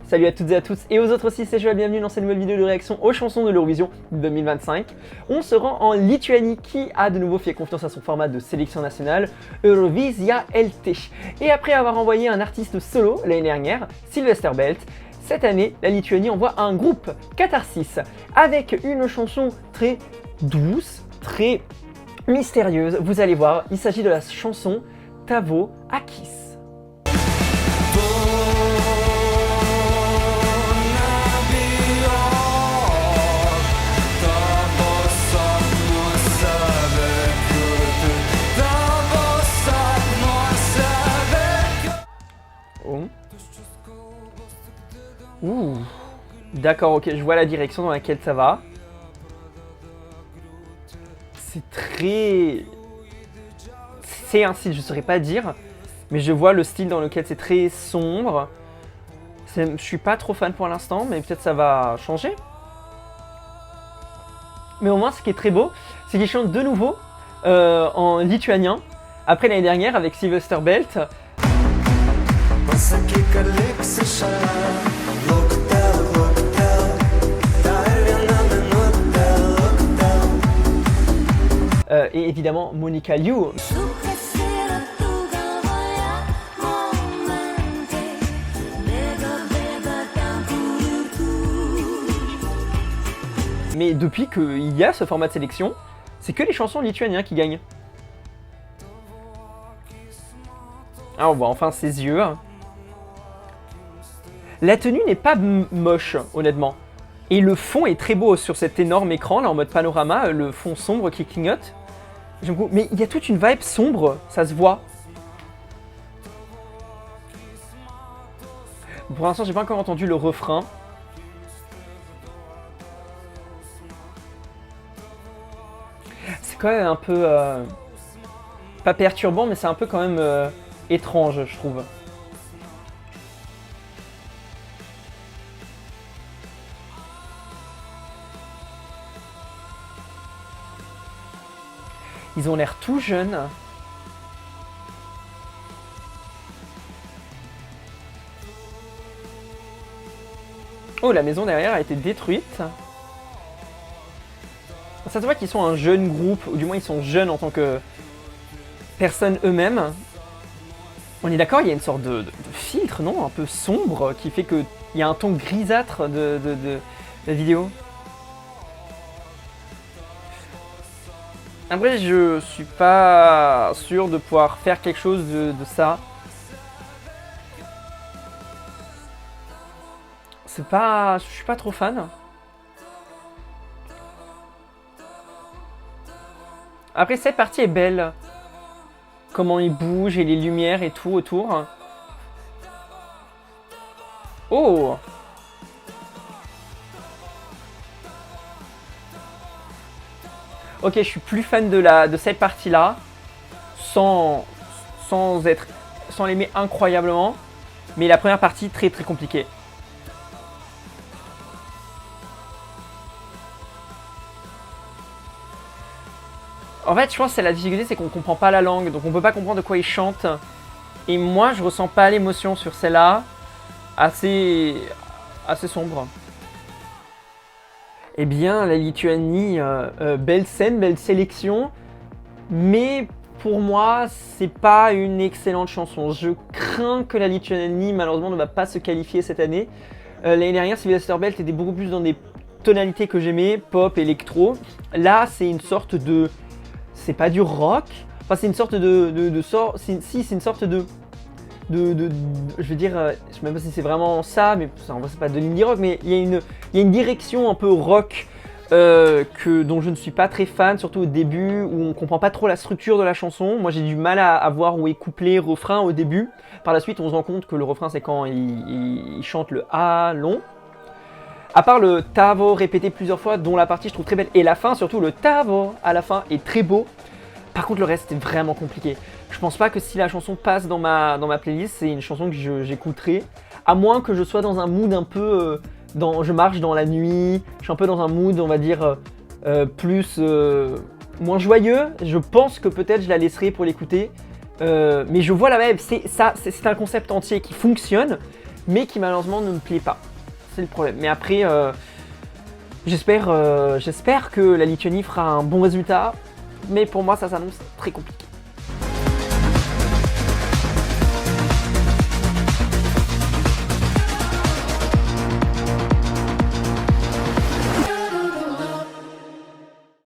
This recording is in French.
Salut à toutes et à tous et aux autres aussi, c'est Joël, bienvenue dans cette nouvelle vidéo de réaction aux chansons de l'Eurovision 2025. On se rend en Lituanie qui a de nouveau fait confiance à son format de sélection nationale, Eurovisia LT. Et après avoir envoyé un artiste solo l'année dernière, Sylvester Belt, cette année, la Lituanie envoie un groupe, Catharsis, avec une chanson très douce, très mystérieuse. Vous allez voir, il s'agit de la chanson Tavo Akis. Ouh, d'accord, ok, je vois la direction dans laquelle ça va. C'est très... C'est un style, je ne saurais pas dire, mais je vois le style dans lequel c'est très sombre. Je suis pas trop fan pour l'instant, mais peut-être ça va changer. Mais au moins, ce qui est très beau, c'est qu'ils chantent de nouveau en lituanien, après l'année dernière avec Sylvester Belt. Et évidemment Monica Liu. Mais depuis qu'il y a ce format de sélection, c'est que les chansons lituaniennes qui gagnent. Ah, on voit enfin ses yeux. La tenue n'est pas moche, honnêtement. Et le fond est très beau sur cet énorme écran, là, en mode panorama, le fond sombre qui clignote. Mais il y a toute une vibe sombre, ça se voit. Pour l'instant, j'ai pas encore entendu le refrain. C'est quand même un peu... pas perturbant, mais c'est un peu quand même étrange, je trouve. Ils ont l'air tout jeunes. Oh, la maison derrière a été détruite. Ça se voit qu'ils sont un jeune groupe, ou du moins ils sont jeunes en tant que personnes eux-mêmes. On est d'accord, il y a une sorte de filtre, non? Un peu sombre, qui fait qu'il y a un ton grisâtre de la vidéo. Après, je suis pas sûr de pouvoir faire quelque chose de ça. C'est pas... Je suis pas trop fan. Après, cette partie est belle. Comment il bouge et les lumières et tout autour. Oh! Ok, je suis plus fan de cette partie-là, sans l'aimer incroyablement, mais la première partie très très compliquée. En fait, je pense que la difficulté, c'est qu'on comprend pas la langue, donc on peut pas comprendre de quoi ils chantent. Et moi, je ressens pas l'émotion sur celle-là, assez sombre. Eh bien, la Lituanie, belle scène, belle sélection, mais pour moi, c'est pas une excellente chanson. Je crains que la Lituanie, malheureusement, ne va pas se qualifier cette année. L'année dernière, Sylvester Belt était beaucoup plus dans des tonalités que j'aimais, pop, électro. Là, c'est une sorte de... C'est pas du rock, enfin, c'est une sorte si, c'est une sorte de... je veux dire, je sais même pas si c'est vraiment ça, mais en vrai c'est pas de l'indie rock, mais il y a une direction un peu rock dont je ne suis pas très fan, surtout au début, où on comprend pas trop la structure de la chanson. Moi j'ai du mal à voir où est couplet, refrain au début. Par la suite on se rend compte que le refrain c'est quand il chante le A long. À part le Tavo répété plusieurs fois, dont la partie je trouve très belle, et la fin, surtout le Tavo à la fin est très beau. Par contre le reste est vraiment compliqué. Je pense pas que si la chanson passe dans ma playlist, c'est une chanson que j'écouterai. À moins que je sois dans un mood un peu... je marche dans la nuit, je suis un peu dans un mood, on va dire, moins joyeux. Je pense que peut-être je la laisserai pour l'écouter. Mais je vois la même, c'est un concept entier qui fonctionne. mais qui malheureusement ne me plaît pas. C'est le problème. Mais après, j'espère que la Lituanie fera un bon résultat, mais pour moi ça s'annonce très compliqué.